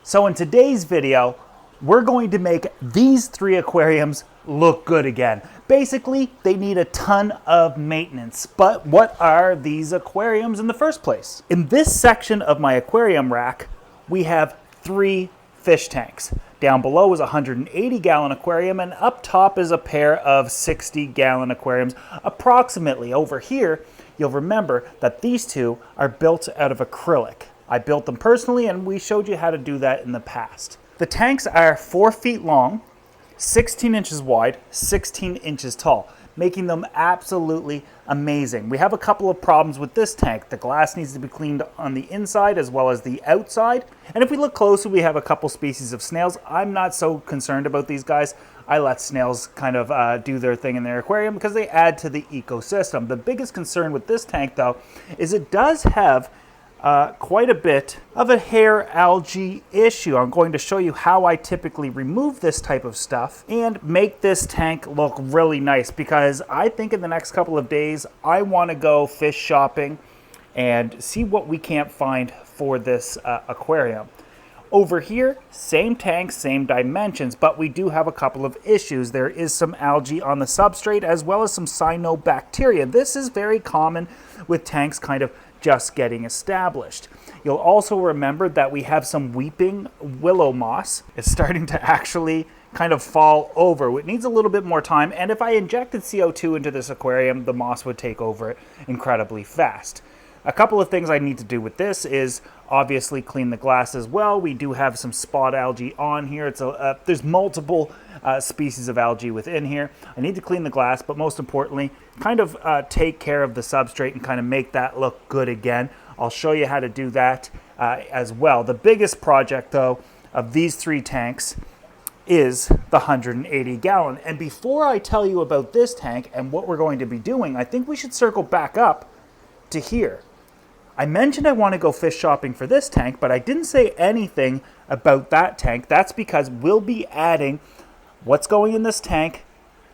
So in today's video, we're going to make these three aquariums look good again. Basically, they need a ton of maintenance. But what are these aquariums in the first place? In this section of my aquarium rack, we have three fish tanks. Down below is a 180-gallon aquarium, and up top is a pair of 60-gallon aquariums. Approximately over here, you'll remember that these two are built out of acrylic. I built them personally, and we showed you how to do that in the past. The tanks are 4 feet long, 16 inches wide, 16 inches tall, making them absolutely amazing. We have a couple of problems with this tank. The glass needs to be cleaned on the inside as well as the outside. And if we look closer, we have a couple species of snails. I'm not so concerned about these guys. I let snails kind of do their thing in their aquarium because they add to the ecosystem. The biggest concern with this tank, though, is it does have quite a bit of a hair algae issue. I'm going to show you how I typically remove this type of stuff and make this tank look really nice, because I think in the next couple of days I want to go fish shopping and see what we can't find for this aquarium. Over here, same tank, same dimensions, but we do have a couple of issues. There is some algae on the substrate as well as some cyanobacteria. This is very common with tanks kind of just getting established. You'll also remember that we have some weeping willow moss. It's starting to actually kind of fall over. It needs a little bit more time, and if I injected CO2 into this aquarium, the moss would take over it incredibly fast. A couple of things I need to do with this is obviously clean the glass as well. We do have some spot algae on here. There's multiple species of algae within here. I need to clean the glass, but most importantly, kind of take care of the substrate and kind of make that look good again. I'll show you how to do that as well. The biggest project, though, of these three tanks is the 180-gallon. And before I tell you about this tank and what we're going to be doing, I think we should circle back up to here. I mentioned I want to go fish shopping for this tank, but I didn't say anything about that tank. That's because we'll be adding what's going in this tank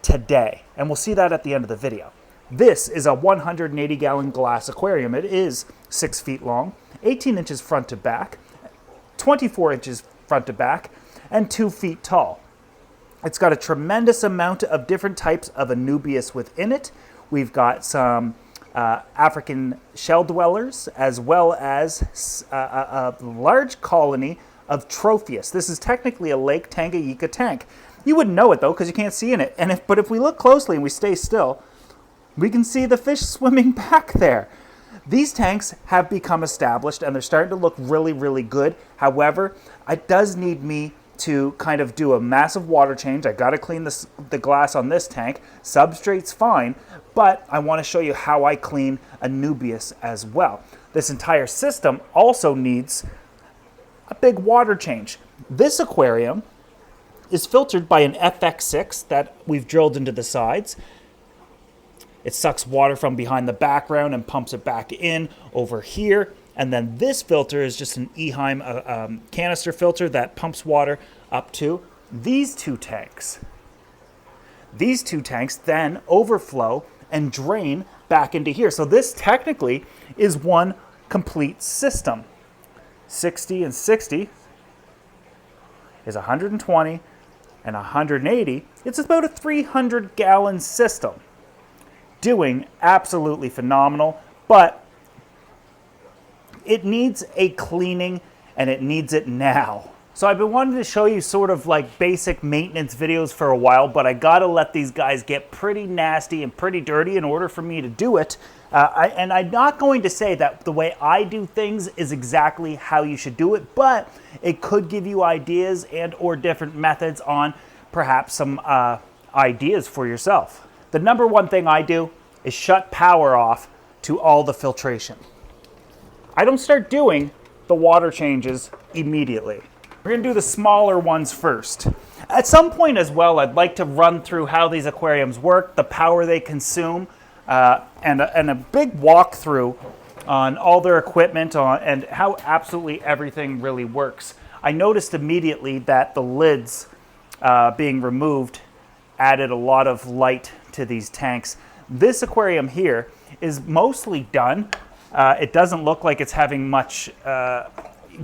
today, and we'll see that at the end of the video. This is a 180-gallon glass aquarium. It is 6 feet long, 18 inches front to back, 24 inches front to back, and 2 feet tall. It's got a tremendous amount of different types of Anubias within it. We've got some African shell dwellers, as well as a large colony of Tropheus. This is technically a Lake Tanganyika tank. You wouldn't know it, though, because you can't see in it. But if we look closely and we stay still, we can see the fish swimming back there. These tanks have become established, and they're starting to look really, really good. However, it does need me to kind of do a massive water change. I got to clean the glass on this tank. Substrate's fine, but I want to show you how I clean Anubias as well. This entire system also needs a big water change. This aquarium is filtered by an FX6 that we've drilled into the sides. It sucks water from behind the background and pumps it back in over here. And then this filter is just an Eheim canister filter that pumps water up to these two tanks. These two tanks then overflow and drain back into here. So this technically is one complete system. 60 and 60 is 120, and 180, it's about a 300-gallon system. Doing absolutely phenomenal, but it needs a cleaning, and it needs it now. So I've been wanting to show you sort of like basic maintenance videos for a while, but I gotta let these guys get pretty nasty and pretty dirty in order for me to do it. And I'm not going to say that the way I do things is exactly how you should do it, but it could give you ideas and or different methods on perhaps some ideas for yourself. The number one thing I do is shut power off to all the filtration. I don't start doing the water changes immediately. We're going to do the smaller ones first. At some point as well, I'd like to run through how these aquariums work, the power they consume, and a big walkthrough on all their equipment and how absolutely everything really works. I noticed immediately that the lids being removed added a lot of light to these tanks. This aquarium here is mostly done. It doesn't look like it's having much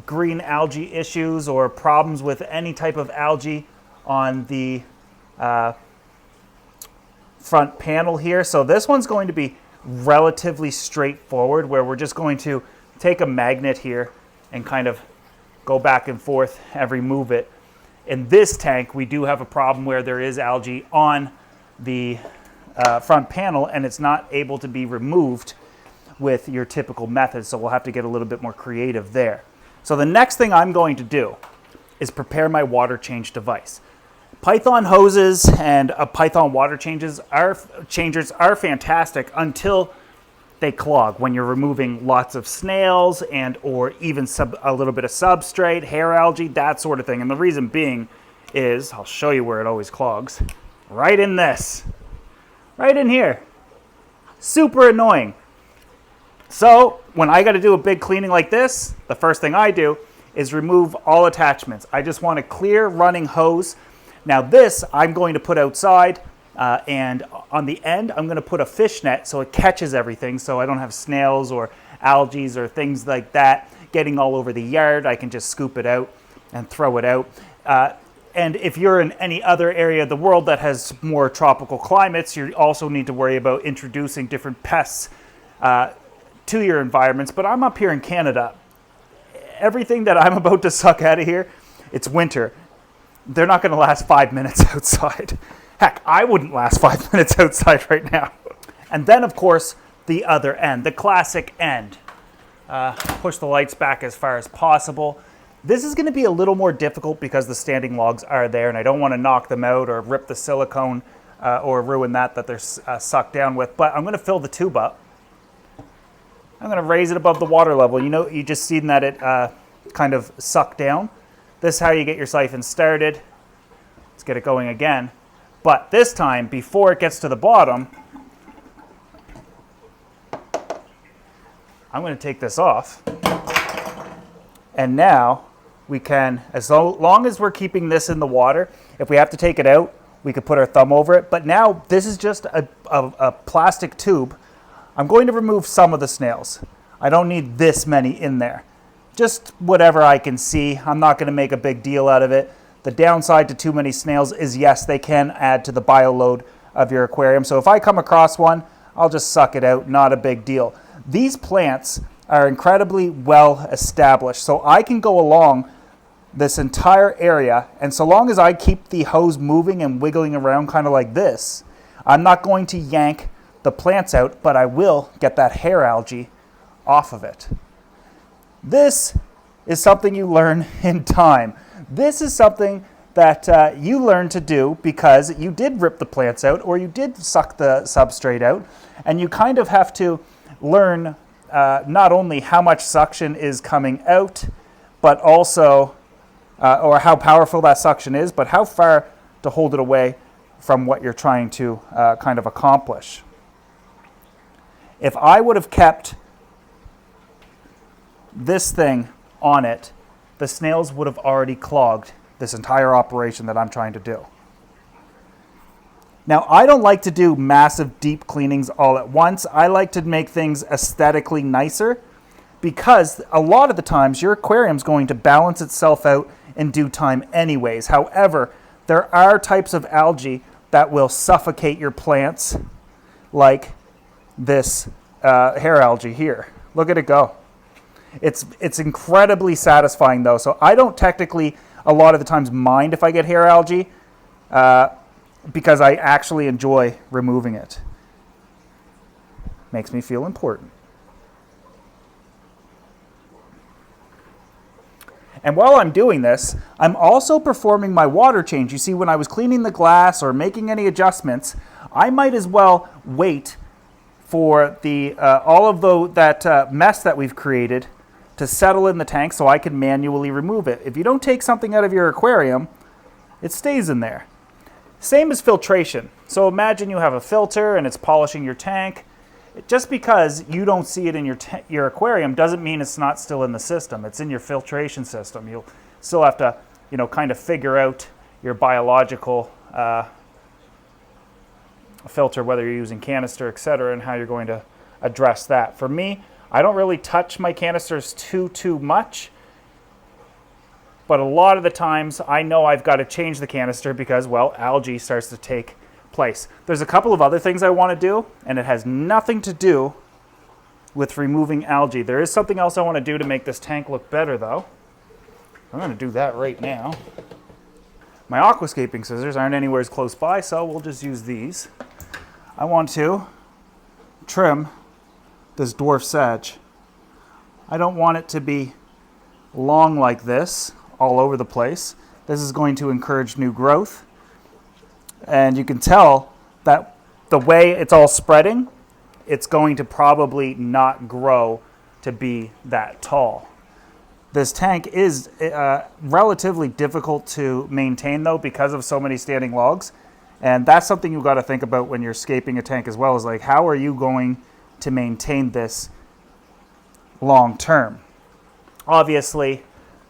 green algae issues or problems with any type of algae on the front panel here. So this one's going to be relatively straightforward, where we're just going to take a magnet here and kind of go back and forth and remove it. In this tank, we do have a problem where there is algae on the front panel and it's not able to be removed with your typical method, so we'll have to get a little bit more creative there. So the next thing I'm going to do is prepare my water change device. Python hoses and Python water changers are fantastic until they clog when you're removing lots of snails and or even a little bit of substrate, hair algae, that sort of thing. And the reason being is, I'll show you where it always clogs. Right in this. Right in here. Super annoying. So when I got to do a big cleaning like this, the first thing I do is remove all attachments. I just want a clear running hose. Now this I'm going to put outside, and on the end I'm going to put a fish net so it catches everything, so I don't have snails or algae or things like that getting all over the yard. I can just scoop it out and throw it out. And if you're in any other area of the world that has more tropical climates, you also need to worry about introducing different pests to your environments. But I'm up here in Canada. Everything that I'm about to suck out of here, it's winter. They're not going to last 5 minutes outside. Heck, I wouldn't last 5 minutes outside right now. And then, of course, the other end, the classic end. Push the lights back as far as possible. This is going to be a little more difficult because the standing logs are there, and I don't want to knock them out or rip the silicone or ruin that they're sucked down with. But I'm going to fill the tube up. I'm going to raise it above the water level. You know, you just seen that it kind of sucked down. This is how you get your siphon started. Let's get it going again. But this time, before it gets to the bottom, I'm going to take this off. And now we can, as long as we're keeping this in the water, if we have to take it out, we could put our thumb over it. But now this is just a plastic tube. I'm going to remove some of the snails. I don't need this many in there. Just whatever I can see. I'm not going to make a big deal out of it. The downside to too many snails is, yes, they can add to the bioload of your aquarium. So if I come across one, I'll just suck it out. Not a big deal. These plants are incredibly well established. So I can go along this entire area, and so long as I keep the hose moving and wiggling around kind of like this, I'm not going to yank the plants out, but I will get that hair algae off of it. This is something you learn in time. This is something that you learn to do because you did rip the plants out or you did suck the substrate out, and you kind of have to learn not only how much suction is coming out, but also, or how powerful that suction is, but how far to hold it away from what you're trying to kind of accomplish. If I would have kept this thing on it, the snails would have already clogged this entire operation that I'm trying to do. Now, I don't like to do massive deep cleanings all at once. I like to make things aesthetically nicer because a lot of the times your aquarium's going to balance itself out in due time anyways. However, there are types of algae that will suffocate your plants, like this hair algae here. Look at it go. It's incredibly satisfying though, so I don't technically a lot of the times mind if I get hair algae because I actually enjoy removing it. Makes me feel important. And while I'm doing this, I'm also performing my water change. You see, when I was cleaning the glass or making any adjustments, I might as well wait for the all of that mess that we've created to settle in the tank so I can manually remove it. If you don't take something out of your aquarium, it stays in there. Same as filtration. So imagine you have a filter and it's polishing your tank. Just because you don't see it in your aquarium doesn't mean it's not still in the system. It's in your filtration system. You'll still have to, kind of figure out your biological filter, whether you're using canister, etc., and how you're going to address that. For me, I don't really touch my canisters too much. But a lot of the times I know I've got to change the canister because, well, algae starts to take place. There's a couple of other things I want to do, and it has nothing to do with removing algae. There is something else I want to do to make this tank look better, though. I'm going to do that right now. My aquascaping scissors aren't anywhere as close by, so we'll just use these. I want to trim this dwarf sedge. I don't want it to be long like this all over the place. This is going to encourage new growth. And you can tell that the way it's all spreading, it's going to probably not grow to be that tall. This tank is relatively difficult to maintain though because of so many standing logs. And that's something you've got to think about when you're scaping a tank as well, is like, how are you going to maintain this long term? Obviously,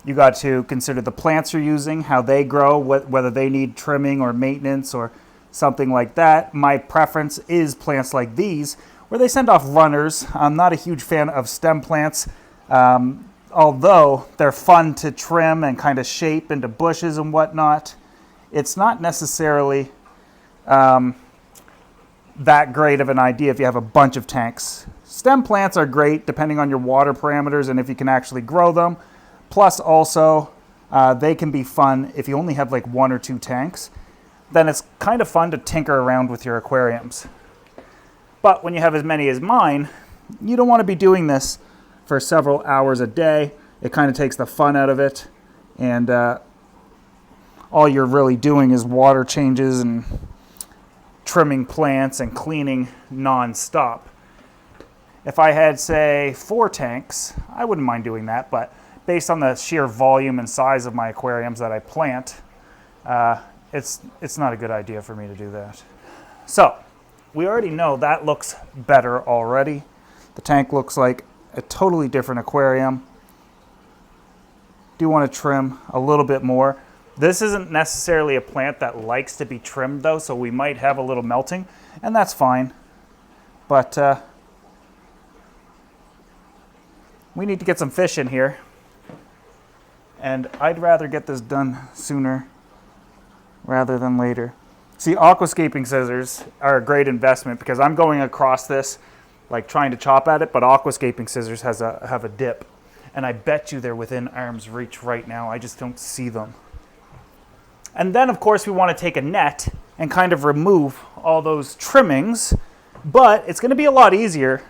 you got to consider the plants you're using, how they grow, whether they need trimming or maintenance or something like that. My preference is plants like these, where they send off runners. I'm not a huge fan of stem plants, although they're fun to trim and kind of shape into bushes and whatnot. It's not necessarily that great of an idea if you have a bunch of tanks. Stem plants are great depending on your water parameters and if you can actually grow them. Plus also, they can be fun if you only have like 1 or 2 tanks. Then it's kind of fun to tinker around with your aquariums. But when you have as many as mine, you don't want to be doing this for several hours a day. It kind of takes the fun out of it. And all you're really doing is water changes and trimming plants and cleaning non-stop. If I had, say, 4 tanks, I wouldn't mind doing that, but based on the sheer volume and size of my aquariums that I plant, it's not a good idea for me to do that. So, we already know that looks better already. The tank looks like a totally different aquarium. Do want to trim a little bit more. This isn't necessarily a plant that likes to be trimmed though, so we might have a little melting, and that's fine. But we need to get some fish in here, and I'd rather get this done sooner rather than later. See, aquascaping scissors are a great investment because I'm going across this like trying to chop at it, but aquascaping scissors have a dip, and I bet you they're within arm's reach right now. I just don't see them. And then of course we want to take a net and kind of remove all those trimmings, but it's going to be a lot easier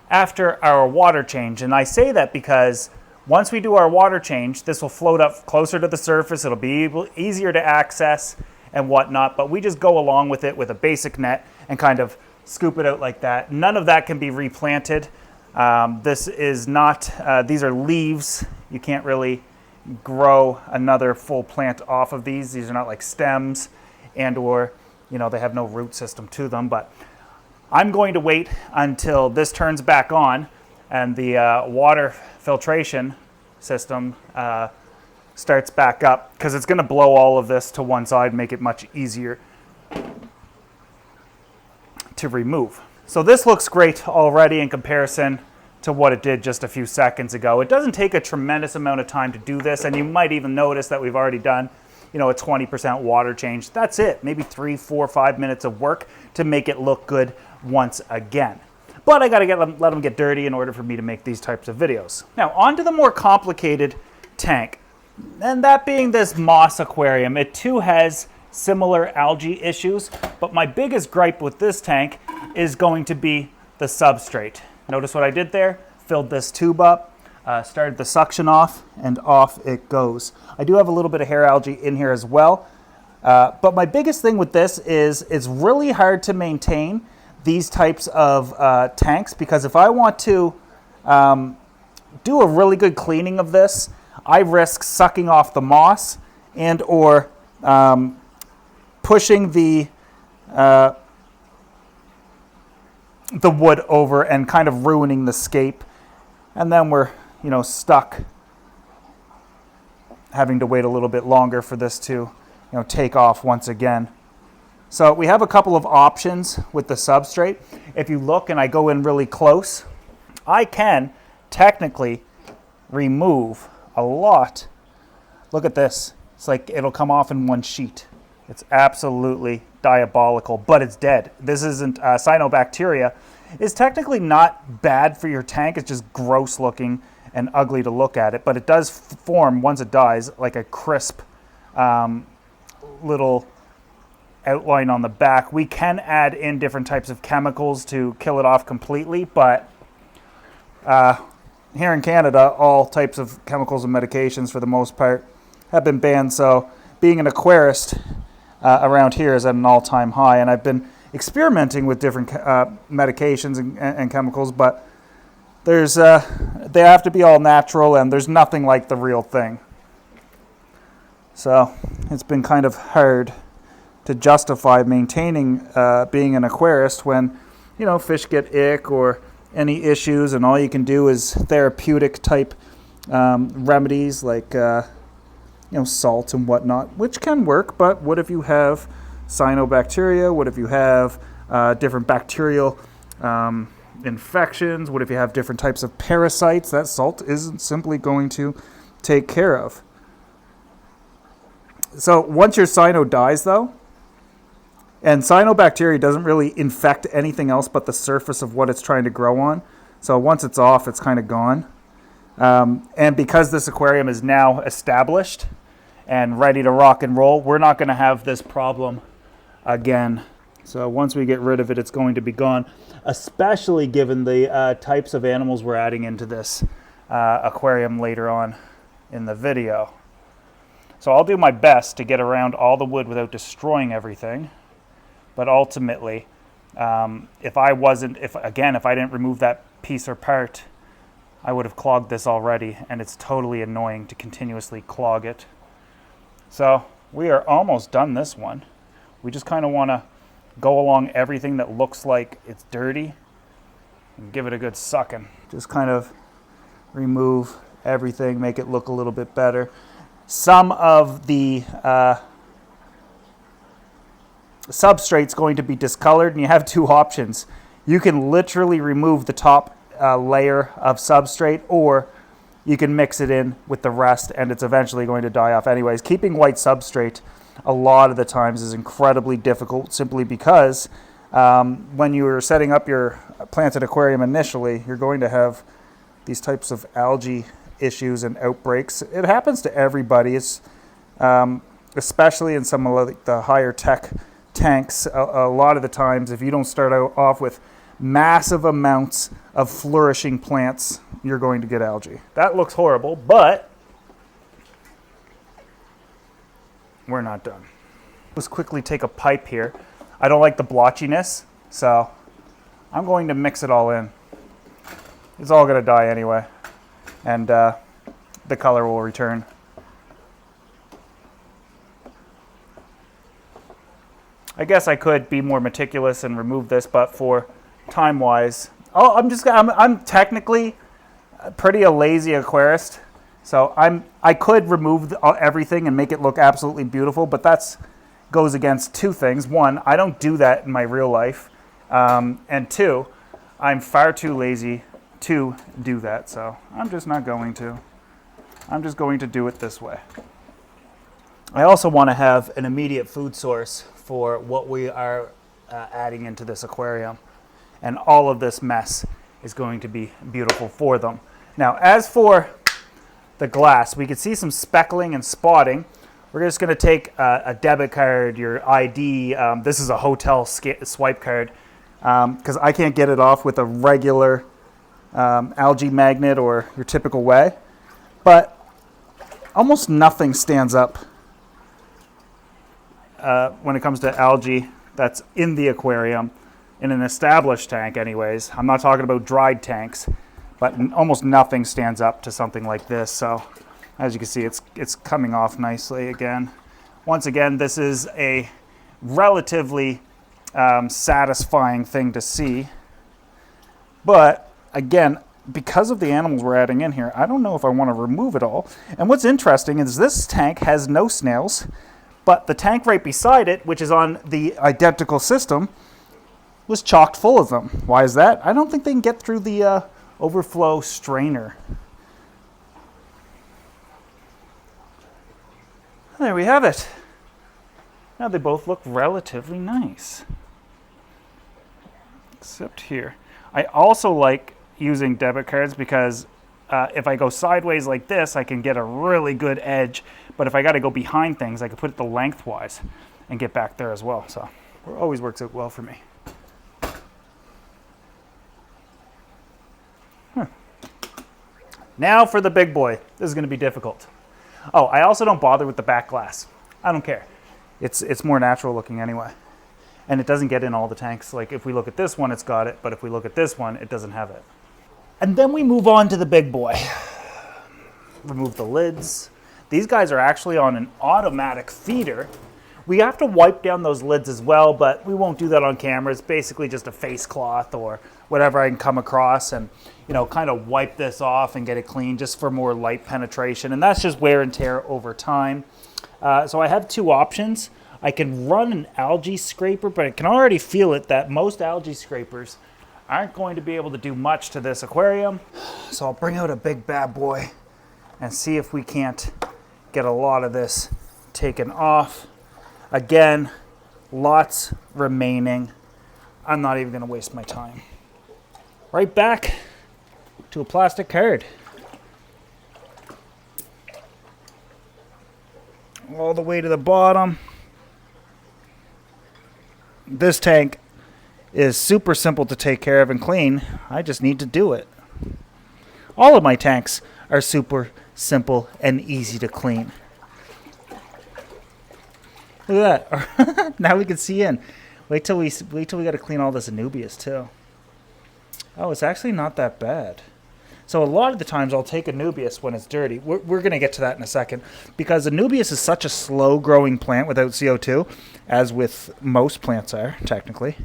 after our water change. And I say that because once we do our water change, this will float up closer to the surface. It'll be easier to access and whatnot, but we just go along with it with a basic net and kind of scoop it out like that. None of that can be replanted. This is not, these are leaves. You can't really grow another full plant off of these. These are not like stems and or, you know, they have no root system to them, but I'm going to wait until this turns back on and the water filtration system starts back up, because it's going to blow all of this to one side, make it much easier to remove. So this looks great already in comparison to what it did just a few seconds ago. It doesn't take a tremendous amount of time to do this, and you might even notice that we've already done, you know, a 20% water change. That's it, maybe 3, 4, 5 minutes of work to make it look good once again. But I gotta let them get dirty in order for me to make these types of videos. Now, on to the more complicated tank, and that being this moss aquarium. It too has similar algae issues, but my biggest gripe with this tank is going to be the substrate. Notice what I did there? Filled this tube up, started the suction off, and off it goes. I do have a little bit of hair algae in here as well, but my biggest thing with this is it's really hard to maintain these types of tanks, because if I want to do a really good cleaning of this, I risk sucking off the moss and or pushing the wood over and kind of ruining the scape, and then we're, you know, stuck having to wait a little bit longer for this to, you know, take off once again. So we have a couple of options with the substrate. If you look and I go in really close, I can technically remove a lot Look at this. It's like it'll come off in one sheet. It's absolutely diabolical, but it's dead. This isn't cyanobacteria. It's technically not bad for your tank. It's just gross looking and ugly to look at it, but it does form, once it dies, like a crisp little outline on the back. We can add in different types of chemicals to kill it off completely, but here in Canada, all types of chemicals and medications for the most part have been banned, so being an aquarist around here is at an all-time high, and I've been experimenting with different medications and chemicals, but there's they have to be all natural, and there's nothing like the real thing. So it's been kind of hard to justify maintaining being an aquarist when, you know, fish get ick or any issues, and all you can do is therapeutic type remedies like you know, salt and whatnot, which can work. But what if you have cyanobacteria? What if you have different bacterial infections? What if you have different types of parasites that salt isn't simply going to take care of? So once your cyano dies, though, and cyanobacteria doesn't really infect anything else but the surface of what it's trying to grow on. So once it's off, it's kind of gone. And because this aquarium is now established and ready to rock and roll, we're not going to have this problem again. So once we get rid of it, it's going to be gone, especially given the types of animals we're adding into this aquarium later on in the video. So I'll do my best to get around all the wood without destroying everything. But ultimately, if I didn't remove that piece or part, I would have clogged this already, and it's totally annoying to continuously clog it. So we are almost done this one. We just kind of want to go along everything that looks like it's dirty and give it a good sucking. Just kind of remove everything, make it look a little bit better. Some of the substrate's going to be discolored, and you have two options. You can literally remove the top layer of substrate, or you can mix it in with the rest, and it's eventually going to die off anyways. Keeping white substrate a lot of the times is incredibly difficult, simply because when you are setting up your planted aquarium initially, you're going to have these types of algae issues and outbreaks. It happens to everybody. It's especially in some of the higher tech tanks. A lot of the times, if you don't start out off with massive amounts of flourishing plants, you're going to get algae. That looks horrible, but we're not done. Let's quickly take a pipe here. I don't like the blotchiness, so I'm going to mix it all in. It's all going to die anyway, and the color will return. I guess I could be more meticulous and remove this, but for time-wise, I'm technically pretty a lazy aquarist, so I could remove everything and make it look absolutely beautiful, but that's goes against two things. One, I don't do that in my real life, and two, I'm far too lazy to do that, so I'm just not going to. I'm just going to do it this way. I also want to have an immediate food source for what we are adding into this aquarium, and all of this mess is going to be beautiful for them. Now, as for the glass, we can see some speckling and spotting. We're just going to take a debit card, your ID. This is a hotel swipe card, because I can't get it off with a regular algae magnet or your typical way. But almost nothing stands up when it comes to algae that's in the aquarium, in an established tank anyways. I'm not talking about dried tanks, but almost nothing stands up to something like this. So as you can see, it's coming off nicely again. Once again, this is a relatively satisfying thing to see. But again, because of the animals we're adding in here, I don't know if I want to remove it all. And what's interesting is this tank has no snails, but the tank right beside it, which is on the identical system, was chocked full of them. Why is that? I don't think they can get through the overflow strainer. There we have it. Now they both look relatively nice. Except here. I also like using debit cards because if I go sideways like this, I can get a really good edge. But if I got to go behind things, I can put it the lengthwise and get back there as well. So it always works out well for me. Now for the big boy. This is going to be difficult. Oh, I also don't bother with the back glass. I don't care. It's more natural looking anyway. And it doesn't get in all the tanks. Like if we look at this one, it's got it. But if we look at this one, it doesn't have it. And then we move on to the big boy. Remove the lids. These guys are actually on an automatic feeder. We have to wipe down those lids as well, but we won't do that on camera. It's basically just a face cloth or whatever I can come across and, you know, kind of wipe this off and get it clean just for more light penetration. And that's just wear and tear over time. So I have two options. I can run an algae scraper, but I can already feel it that most algae scrapers aren't going to be able to do much to this aquarium. So I'll bring out a big bad boy and see if we can't get a lot of this taken off. Again, lots remaining. I'm not even going to waste my time. Right back to a plastic card. All the way to the bottom. This tank is super simple to take care of and clean. I just need to do it. All of my tanks are super simple and easy to clean. Look at that. Now we can see in. Wait till we got to clean all this Anubias too. Oh, it's actually not that bad. So a lot of the times I'll take Anubias when it's dirty. We're going to get to that in a second. Because Anubias is such a slow-growing plant without CO2, as with most plants are, technically.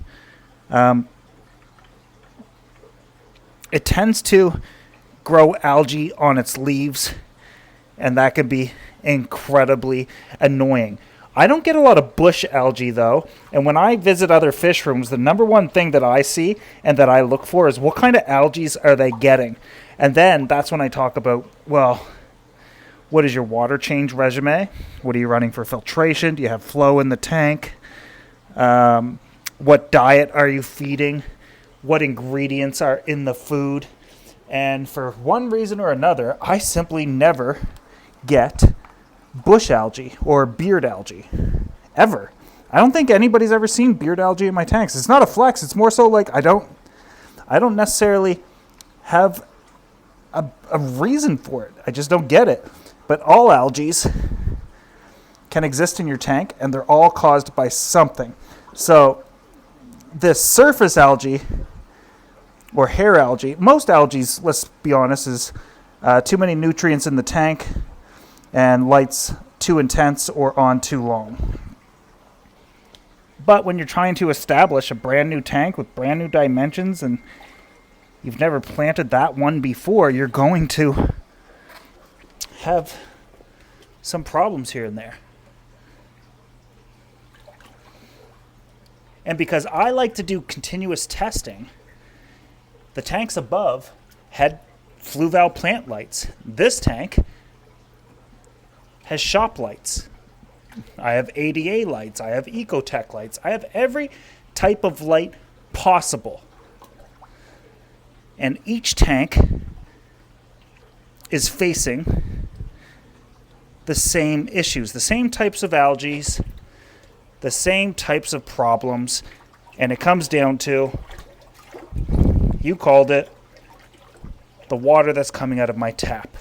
It tends to grow algae on its leaves, and that can be incredibly annoying. I don't get a lot of bush algae, though, and when I visit other fish rooms, the number one thing that I see and that I look for is what kind of algae are they getting? And then that's when I talk about, well, what is your water change regimen? What are you running for filtration? Do you have flow in the tank? What diet are you feeding? What ingredients are in the food? And for one reason or another, I simply never get bush algae or beard algae, ever. I don't think anybody's ever seen beard algae in my tanks. It's not a flex. It's more so like I don't necessarily have a reason for it. I just don't get it. But all algae can exist in your tank, and they're all caused by something. So this surface algae or hair algae, most algae, let's be honest, is too many nutrients in the tank and light's too intense or on too long. But when you're trying to establish a brand new tank with brand new dimensions and you've never planted that one before, you're going to have some problems here and there. And because I like to do continuous testing, the tanks above had Fluval plant lights. This tank has shop lights. I have ADA lights. I have Ecotech lights. I have every type of light possible. And each tank is facing the same issues, the same types of algae, the same types of problems. And it comes down to, you called it, the water that's coming out of my tap.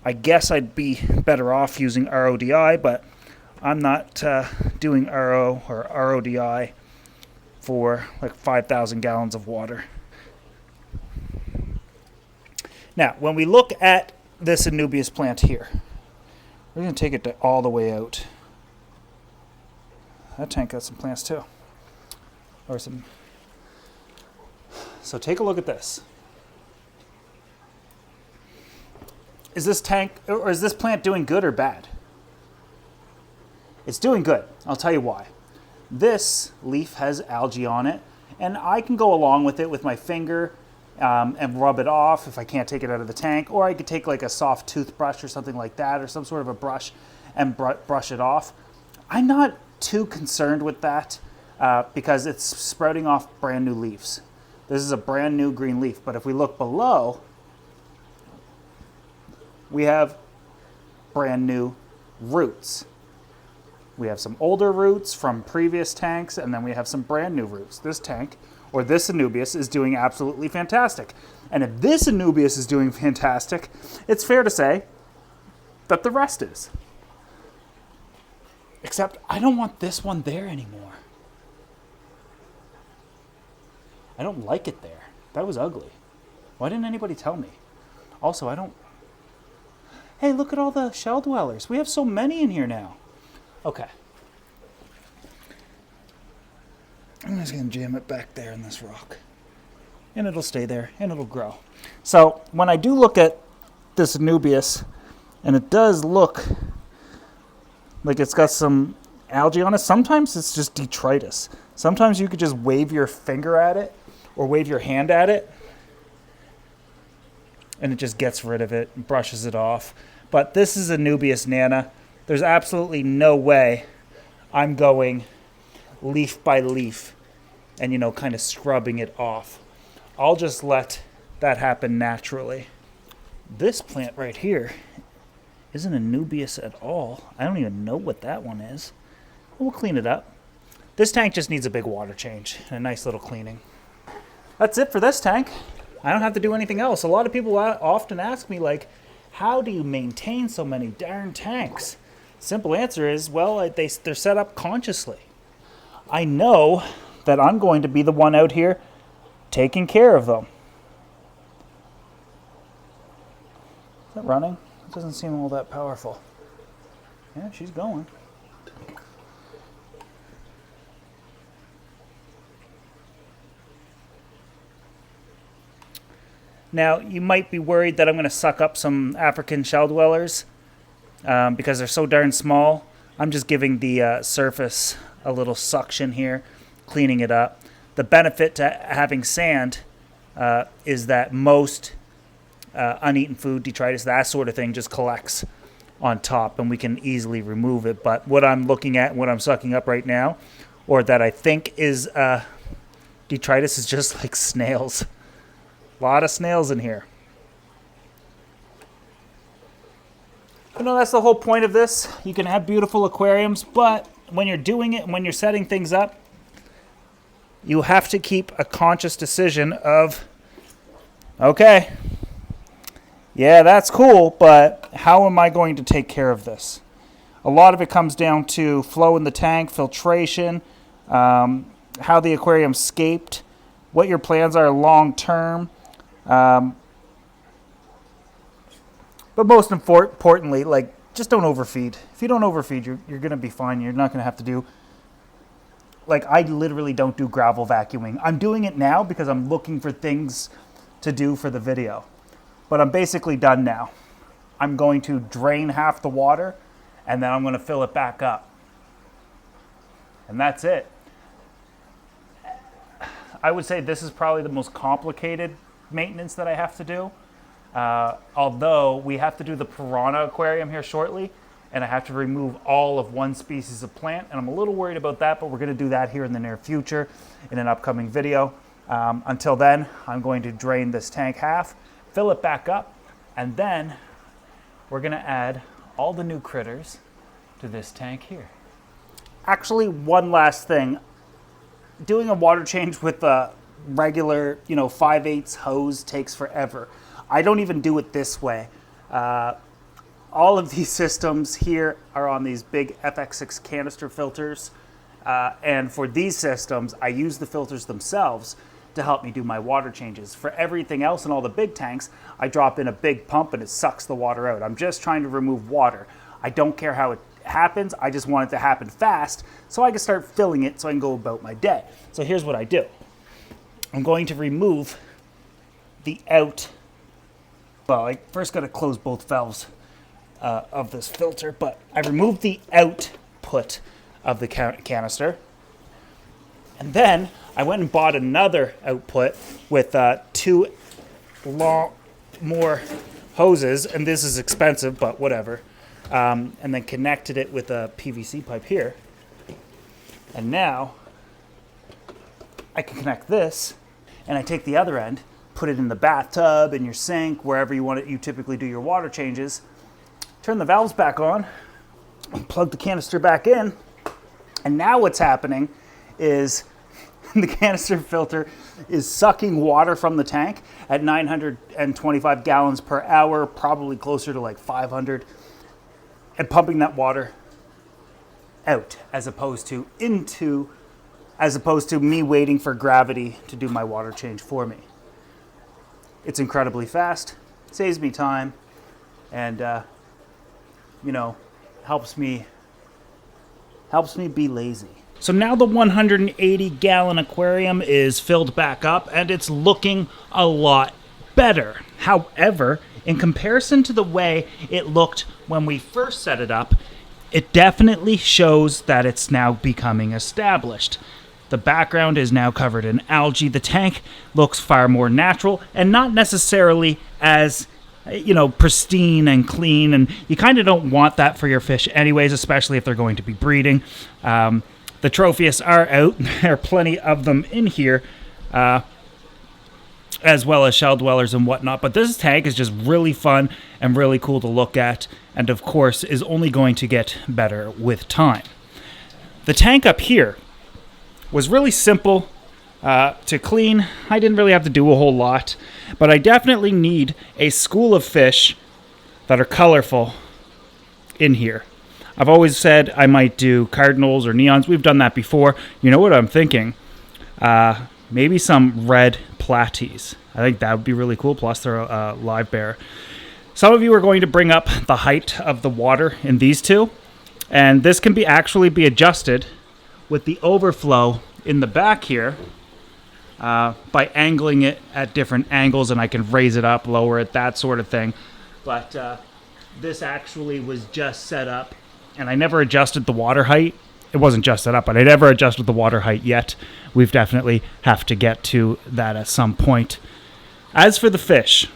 I guess I'd be better off using RODI, but I'm not doing RO or RODI for like 5,000 gallons of water. Now, when we look at this Anubias plant here, we're going to take it all the way out. That tank got some plants too. So take a look at this. Is this tank, or is this plant doing good or bad? It's doing good. I'll tell you why. This leaf has algae on it, and I can go along with it with my finger and rub it off if I can't take it out of the tank, or I could take like a soft toothbrush or something like that, or some sort of a brush, and brush it off. I'm not too concerned with that because it's sprouting off brand new leaves. This is a brand new green leaf, but if we look below, we have brand new roots. We have some older roots from previous tanks, and then we have some brand new roots. This tank, or this Anubias, is doing absolutely fantastic. And if this Anubias is doing fantastic, it's fair to say that the rest is. Except I don't want this one there anymore. I don't like it there. That was ugly. Why didn't anybody tell me? Also, I don't... Hey, look at all the shell dwellers. We have so many in here now. Okay. I'm just going to jam it back there in this rock. And it'll stay there, and it'll grow. So, when I do look at this Anubias, and it does look like it's got some algae on it, sometimes it's just detritus. Sometimes you could just wave your finger at it, or wave your hand at it, and it just gets rid of it and brushes it off. But this is Anubias nana. There's absolutely no way I'm going leaf by leaf and, kind of scrubbing it off. I'll just let that happen naturally. This plant right here isn't Anubias at all. I don't even know what that one is. We'll clean it up. This tank just needs a big water change and a nice little cleaning. That's it for this tank. I don't have to do anything else. A lot of people often ask me, like, how do you maintain so many darn tanks? Simple answer is, well, they're set up consciously. I know that I'm going to be the one out here taking care of them. Is that running? It doesn't seem all that powerful. Yeah, she's going. Now, you might be worried that I'm going to suck up some African shell dwellers because they're so darn small. I'm just giving the surface a little suction here, cleaning it up. The benefit to having sand is that most uneaten food, detritus, that sort of thing just collects on top and we can easily remove it. But what I'm looking at, what I'm sucking up right now, or that I think is detritus, is just like snails. A lot of snails in here. That's the whole point of this. You can have beautiful aquariums, but when you're doing it, when you're setting things up, you have to keep a conscious decision of, okay, yeah, that's cool, but how am I going to take care of this? A lot of it comes down to flow in the tank, filtration, how the aquarium scaped, what your plans are long term. But most importantly, just don't overfeed. If you don't overfeed, you're going to be fine. You're not going to have to do, I literally don't do gravel vacuuming. I'm doing it now because I'm looking for things to do for the video. But I'm basically done now. I'm going to drain half the water, and then I'm going to fill it back up. And that's it. I would say this is probably the most complicated maintenance that I have to do. Although we have to do the piranha aquarium here shortly, and I have to remove all of one species of plant, and I'm a little worried about that, but we're going to do that here in the near future in an upcoming video. Until then, I'm going to drain this tank half, fill it back up, and then we're going to add all the new critters to this tank here. Actually, one last thing. Doing a water change with a regular, 5/8 hose takes forever. I don't even do it this way. All of these systems here are on these big FX6 canister filters. And for these systems, I use the filters themselves to help me do my water changes. For everything else in all the big tanks, I drop in a big pump and it sucks the water out. I'm just trying to remove water. I don't care how it happens. I just want it to happen fast so I can start filling it so I can go about my day. So here's what I do. I'm going to remove the I first got to close both valves of this filter, but I removed the output of the canister. And then I went and bought another output with two more hoses, and this is expensive, but whatever. and then connected it with a PVC pipe here. And now I can connect this, and I take the other end, put it in the bathtub, in your sink, wherever you want it. You typically do your water changes. Turn the valves back on, and plug the canister back in, and now what's happening is the canister filter is sucking water from the tank at 925 gallons per hour, probably closer to like 500, and pumping that water out as opposed to me waiting for gravity to do my water change for me. It's incredibly fast, saves me time, and helps me be lazy. So now the 180-gallon aquarium is filled back up, and it's looking a lot better. However, in comparison to the way it looked when we first set it up, it definitely shows that it's now becoming established. The background is now covered in algae. The tank looks far more natural and not necessarily as pristine and clean, and you kind of don't want that for your fish anyways, especially if they're going to be breeding. The Tropheus are out. There are plenty of them in here, as well as shell dwellers and whatnot. But this tank is just really fun and really cool to look at, and of course is only going to get better with time. The tank up here was really simple to clean. I didn't really have to do a whole lot, but I definitely need a school of fish that are colorful in here. I've always said I might do cardinals or neons. We've done that before. You know what I'm thinking? Maybe some red platies. I think that would be really cool. Plus, they're a live bear. Some of you are going to bring up the height of the water in these two, and this can actually be adjusted with the overflow in the back here by angling it at different angles, and I can raise it up, lower it, that sort of thing. But this actually was just set up, and I never adjusted the water height. It wasn't just set up, but I never adjusted the water height yet. We've definitely have to get to that at some point. As for the fish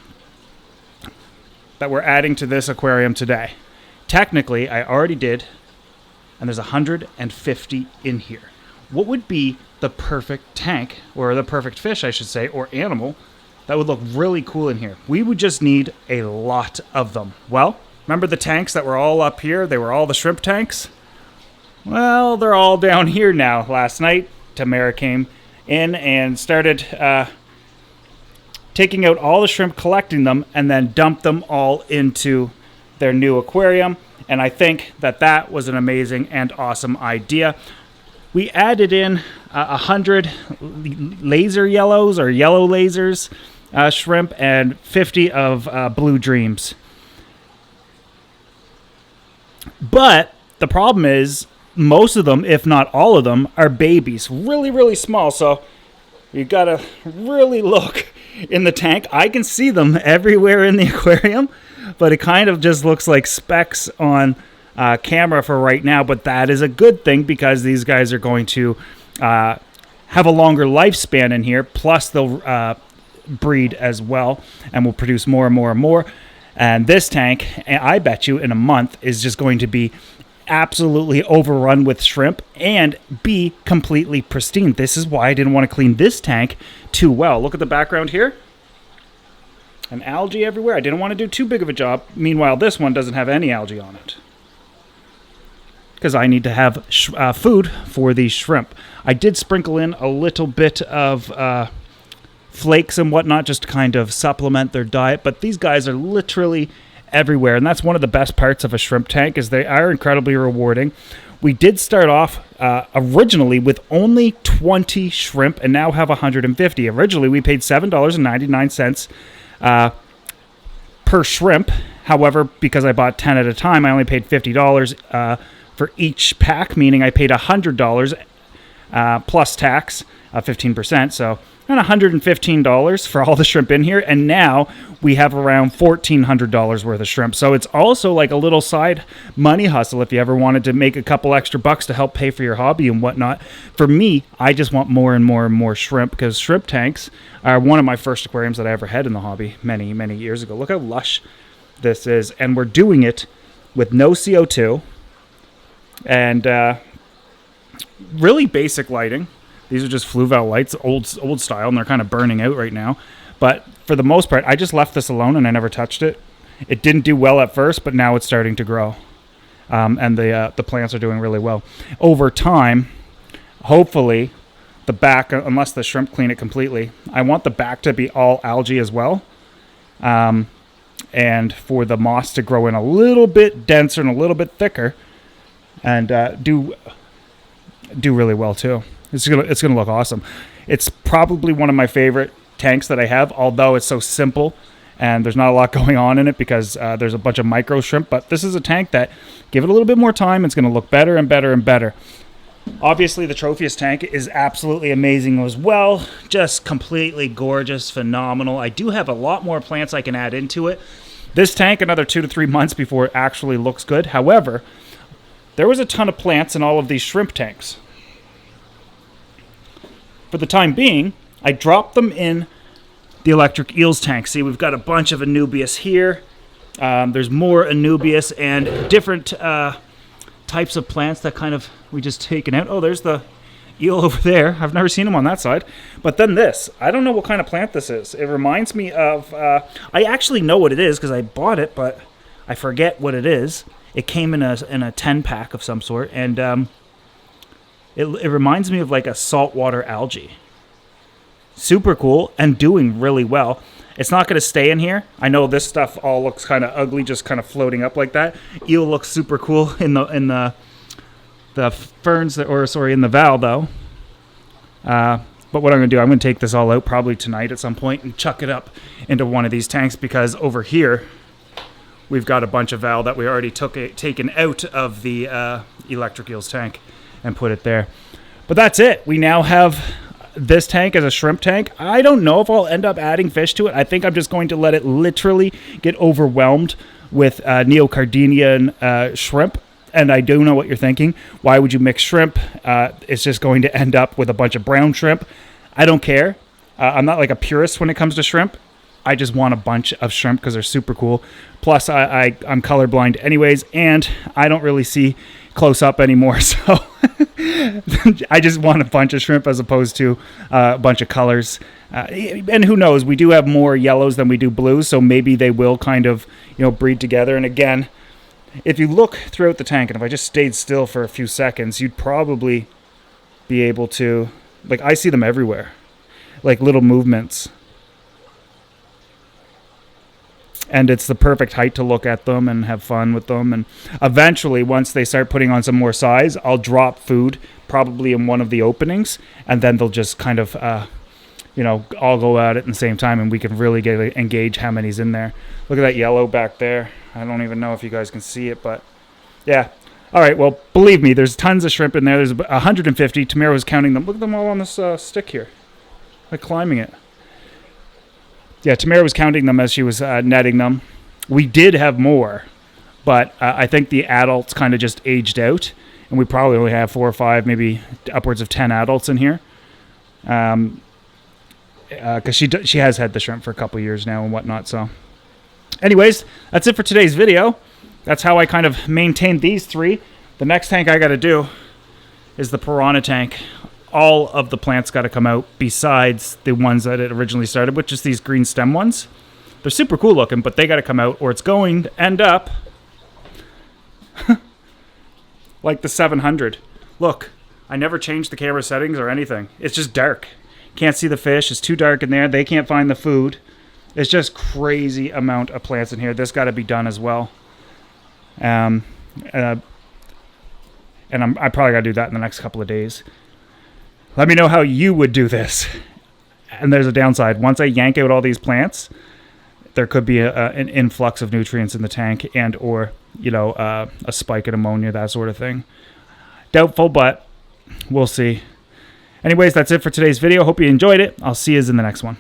that we're adding to this aquarium today, technically I already did, and there's 150 in here. What would be the perfect tank, or the perfect fish, I should say, or animal, that would look really cool in here? We would just need a lot of them. Well, remember the tanks that were all up here? They were all the shrimp tanks? Well, they're all down here now. Last night, Tamara came in and started taking out all the shrimp, collecting them, and then dumped them all into their new aquarium. And I think that was an amazing and awesome idea. We added in 100 laser yellows, or yellow lasers, shrimp, and 50 of blue dreams. But the problem is, most of them, if not all of them, are babies. Really, really small. So you got to really look in the tank. I can see them everywhere in the aquarium, but it kind of just looks like specks on camera for right now. But that is a good thing, because these guys are going to have a longer lifespan in here. Plus, they'll breed as well and will produce more and more and more. And this tank, I bet you, in a month is just going to be absolutely overrun with shrimp and be completely pristine. This is why I didn't want to clean this tank too well. Look at the background here. And algae everywhere. I didn't want to do too big of a job. Meanwhile, this one doesn't have any algae on it, because I need to have food for these shrimp. I did sprinkle in a little bit of flakes and whatnot just to kind of supplement their diet, but these guys are literally everywhere, and that's one of the best parts of a shrimp tank, is they are incredibly rewarding. We did start off originally with only 20 shrimp and now have 150. Originally, we paid $7.99 per shrimp. However, because I bought 10 at a time, I only paid $50 for each pack, meaning I paid $100 plus tax, 15%. So around $115 for all the shrimp in here, and now we have around $1,400 worth of shrimp. So it's also like a little side money hustle if you ever wanted to make a couple extra bucks to help pay for your hobby and whatnot. For me, I just want more and more and more shrimp, because shrimp tanks are one of my first aquariums that I ever had in the hobby many, many years ago. Look how lush this is, and we're doing it with no CO2 and really basic lighting. These are just flue valve lights, old style, and they're kind of burning out right now. But for the most part, I just left this alone and I never touched it. It didn't do well at first, but now it's starting to grow. And the plants are doing really well. Over time, hopefully, the back, unless the shrimp clean it completely, I want the back to be all algae as well. And for the moss to grow in a little bit denser and a little bit thicker and do really well too. It's gonna look awesome. It's probably one of my favorite tanks that I have, although it's so simple and there's not a lot going on in it because there's a bunch of micro shrimp. But this is a tank that, give it a little bit more time, it's going to look better and better and better. Obviously, the Tropheus tank is absolutely amazing as well. Just completely gorgeous, phenomenal. I do have a lot more plants I can add into it. This tank, another 2 to 3 months before it actually looks good. However, there was a ton of plants in all of these shrimp tanks. For the time being, I dropped them in the electric eels tank. See, we've got a bunch of Anubias here. There's more Anubias and different types of plants that kind of we just taken out. Oh, there's the eel over there. I've never seen them on that side. But then this, I don't know what kind of plant this is. It reminds me of, I actually know what it is because I bought it, but I forget what it is. It came in a 10 pack of some sort, and it reminds me of like a saltwater algae. Super cool and doing really well. It's not going to stay in here. I know this stuff all looks kind of ugly, just kind of floating up like that. Eel looks super cool in the ferns, in the valve though. But what I'm going to do, I'm going to take this all out probably tonight at some point and chuck it up into one of these tanks, because over here we've got a bunch of valve that we already taken out of the electric eels tank and put it there. But that's it. We now have this tank as a shrimp tank. I don't know if I'll end up adding fish to it. I think I'm just going to let it literally get overwhelmed with neocardinia shrimp. And I do know what you're thinking. Why would you mix shrimp? It's just going to end up with a bunch of brown shrimp. I don't care. I'm not like a purist when it comes to shrimp. I just want a bunch of shrimp because they're super cool. Plus, I'm colorblind anyways, and I don't really see close up anymore. So I just want a bunch of shrimp as opposed to a bunch of colors. And who knows? We do have more yellows than we do blues, so maybe they will kind of, breed together. And again, if you look throughout the tank, and if I just stayed still for a few seconds, you'd probably be able to, like, I see them everywhere, like little movements. And it's the perfect height to look at them and have fun with them. And eventually, once they start putting on some more size, I'll drop food probably in one of the openings, and then they'll just kind of, all go at it at the same time, and we can really engage how many's in there. Look at that yellow back there. I don't even know if you guys can see it, but yeah. All right, well, believe me, there's tons of shrimp in there. There's 150. Tamara was counting them. Look at them all on this stick here, like climbing it. Yeah, Tamara was counting them as she was netting them. We did have more, but I think the adults kind of just aged out, and we probably only have 4 or 5, maybe upwards of 10 adults in here. Because she has had the shrimp for a couple years now and whatnot. So, anyways, that's it for today's video. That's how I kind of maintain these 3. The next tank I got to do is the piranha tank. All of the plants got to come out besides the ones that it originally started, which is these green stem ones. They're super cool looking, but they got to come out or it's going to end up like the 700. Look, I never changed the camera settings or anything. It's just dark. Can't see the fish. It's too dark in there. They can't find the food. It's just crazy amount of plants in here. This got to be done as well. And I probably got to do that in the next couple of days. Let me know how you would do this. And there's a downside. Once I yank out all these plants, there could be an influx of nutrients in the tank and or, a spike in ammonia, that sort of thing. Doubtful, but we'll see. Anyways, that's it for today's video. Hope you enjoyed it. I'll see you in the next one.